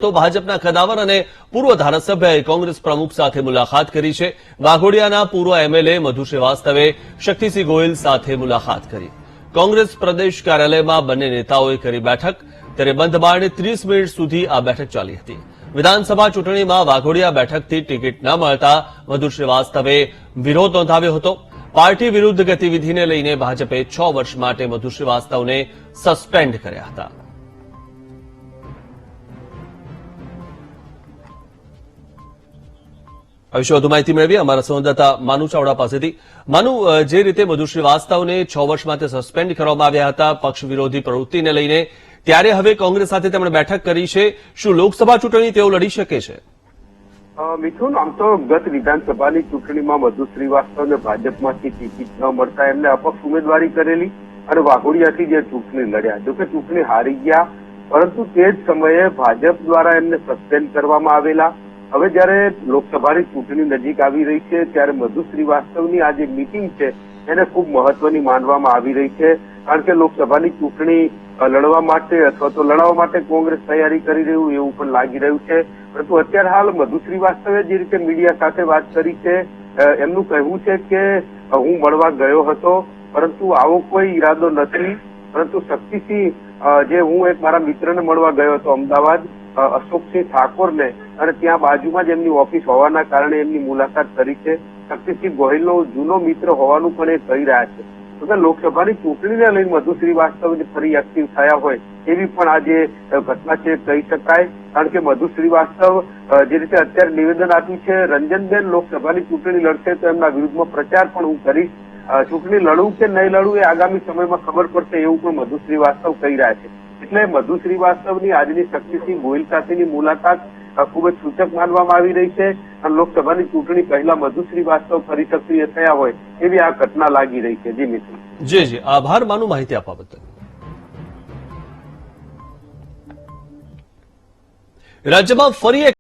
તો ભાજપના કદાવર અને પૂર્વ ધારાસભ્યએ કોંગ્રેસ પ્રમુખ સાથે મુલાકાત કરી છે। વાઘોડિયાના પૂર્વ એમએલએ મધુ શ્રીવાસ્તવે શક્તિસિંહ ગોહિલ સાથે મુલાકાત કરી। કોંગ્રેસ પ્રદેશ કાર્યાલયમાં બંને નેતાઓએ કરી બેઠક, ત્યારે બંધ બારણે 30 મિનિટ સુધી આ બેઠક ચાલી હતી। વિધાનસભા ચૂંટણીમાં વાઘોડિયા બેઠકથી ટિકિટ ન મળતા મધુ શ્રીવાસ્તવે વિરોધ નોંધાવ્યો હતો। પાર્ટી વિરુદ્ધ ગતિવિધિને લઈને ભાજપે 6 વર્ષ માટે મધુ શ્રીવાસ્તવને સસ્પેન્ડ કર્યા હતા। આ વિશે વધુ માહિતી મેળવી અમારા સંવાદદાતા માનુ ચાવડા પાસેથી। માનુ, જે રીતે મધુ શ્રીવાસ્તવને 6 વર્ષ માટે સસ્પેન્ડ કરવામાં આવ્યા હતા પક્ષ વિરોધી પ્રવૃત્તિને લઈને, ત્યારે હવે કોંગ્રેસ સાથે તેમણે બેઠક કરી છે। શું લોકસભા ચૂંટણી તેઓ લડી શકે છે? મિથુન, આમ તો ગત વિધાનસભાની ચૂંટણીમાં મધુ શ્રીવાસ્તવને ભાજપમાંથી ટિકિટ ન મળતા એમને અપક્ષ ઉમેદવારી કરેલી અને વાઘોડિયાથી જે ચૂંટણી લડ્યા। જોકે ચૂંટણી હારી ગયા, પરંતુ તે જ સમયે ભાજપ દ્વારા એમને સસ્પેન્ડ કરવામાં આવેલા। હવે જયારે લોકસભાની ચૂંટણી નજીક આવી રહી છે ત્યારે મધુ શ્રીવાસ્તવની આ જે મીટિંગ છે એને ખૂબ મહત્વની માનવામાં આવી રહી છે, કારણ કે લોકસભાની ચૂંટણી લડવા માટે અથવા તો લડાવવા માટે કોંગ્રેસ તૈયારી કરી રહ્યું એવું પણ લાગી રહ્યું છે। પરંતુ અત્યારે હાલ મધુ શ્રીવાસ્તવે જે રીતે મીડિયા સાથે વાત કરી છે, એમનું કહેવું છે કે હું મળવા ગયો હતો, પરંતુ આવો કોઈ ઈરાદો નથી, પરંતુ શક્તિસિંહ જે હું એક મારા મિત્રને મળવા ગયો હતો અમદાવાદ, અશોકસિંહ ઠાકોરને, અને ત્યાં બાજુમાં જ એમની ઓફિસ હોવાના કારણે એમની મુલાકાત કરી છે। શક્તિસિંહ ગોહિલનો જૂનો મિત્ર હોવાનું પણ એ કહી રહ્યા છે। તો લોકસભાની ચૂંટણીને લઈને મધુ શ્રીવાસ્તવ ફરી એક્ટિવ થયા હોય એવી પણ આ જે ઘટના છે કહી શકાય, કારણ કે મધુ શ્રીવાસ્તવ જે રીતે અત્યારે નિવેદન આપ્યું છે, રંજનબેન લોકસભાની ચૂંટણી લડશે તો એમના વિરુદ્ધમાં પ્રચાર પણ હું કરીશ, ચૂંટણી લડવું કે નહીં લડવું એ આગામી સમયમાં ખબર પડશે એવું પણ મધુ શ્રીવાસ્તવ કહી રહ્યા છે। એટલે મધુ શ્રીવાસ્તવની આજની શક્તિસિંહ ગોહિલ સાથેની મુલાકાત ખૂબ જ સૂચક માનવામાં આવી રહી છે અને લોકસભાની ચૂંટણી પહેલા મધુ શ્રીવાસ્તવ ફરી સક્રિય થયા હોય એવી આ ઘટના લાગી રહી છે। જી મિત્ર। જી, આભાર માનુ માહિતી આપવા બદલ। રાજ્યમાં ફરી એક